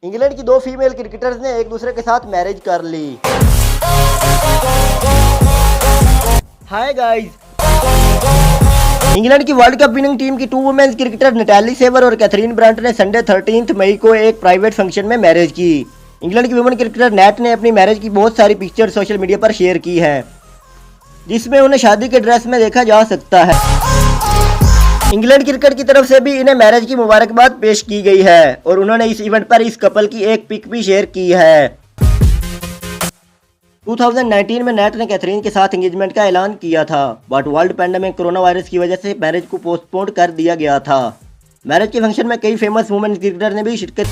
England की दो female cricketers ने एक दूसरे के साथ मैरिज कर ली। हाय गाइस, इंग्लैंड की वर्ल्ड कप विनिंग टीम की two women's cricketer Natalie Sciver और कैथरीन ब्रंट ने संडे 13 मई को एक प्राइवेट फंक्शन में मैरिज की। इंग्लैंड की वुमेन क्रिकेटर नेट ने अपनी मैरिज की बहुत सारी पिक्चर सोशल मीडिया पर शेयर की है, जिसमें उन्हें शादी के ड्रेस में देखा जा सकता है। इंग्लैंड क्रिकेट की तरफ से भी इन्हें मैरिज की मुबारकबाद पेश की गई है और उन्होंने इस इवेंट पर इस कपल की एक पिक भी शेयर की है। 2019 में नेट ने कैथरीन के साथ एंगेजमेंट का ऐलान किया था, but world pandemic corona virus की वजह से मैरिज को पोस्टपोन कर दिया गया था। मैरिज के फंक्शन में कई फेमस वुमेन क्रिकेटर ने भी शिरकत।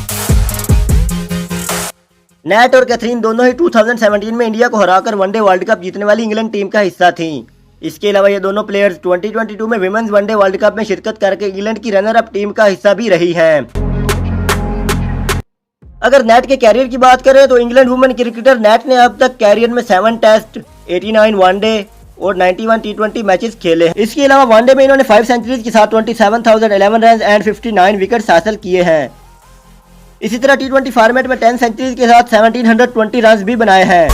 नेट और कैथरीन दोनों ही 2017 में इंडिया को हराकर वनडे वर्ल्ड कप जीतने वाली इंग्लैंड टीम का हिस्सा थीं। इसके अलावा ये दोनों प्लेयर्स 2022 में विमेंस वनडे वर्ल्ड कप में शिरकत करके इंग्लैंड की रनर अप टीम का हिस्सा भी रही हैं। अगर नेट के कैरियर की बात करें तो इंग्लैंड वुमेन क्रिकेटर नेट ने अब तक कैरियर में 7 टेस्ट, 89 वनडे और 91 टी20 मैचेस खेले हैं। इसके अलावा वनडे में इन्होंने 5 सेंचुरीज के साथ 27,011 रन एंड 59 विकेट्स हासिल किए हैं। इसी तरह टी20 फॉर्मेट में 10 सेंचुरीज के साथ 1720 रन भी बनाए हैं।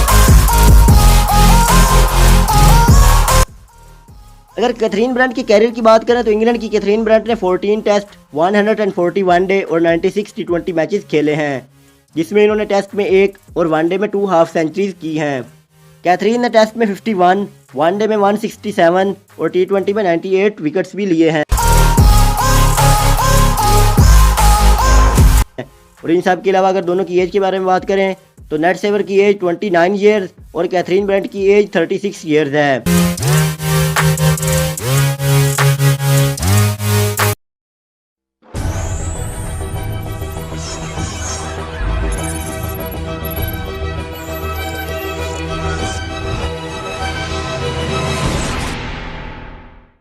अगर कैथरीन ब्रंट की कैरियर की बात करें तो इंग्लैंड की कैथरीन ब्रंट ने 14 टेस्ट, 140 वनडे और 96 टी20 मैचेस खेले हैं, जिसमें इन्होंने टेस्ट में 1 और वनडे में 2 हाफ सेंचुरीज की हैं। कैथरीन ने टेस्ट में 51, वनडे में 167 और टी20 में 98 विकेट्स भी लिए हैं। और इन सब के अलावा अगर दोनों की एज के बारे में बात करें तो नेट सेवर की एज 29 ईयर्स और कैथरीन ब्रंट की एज 36 ईयर्स है।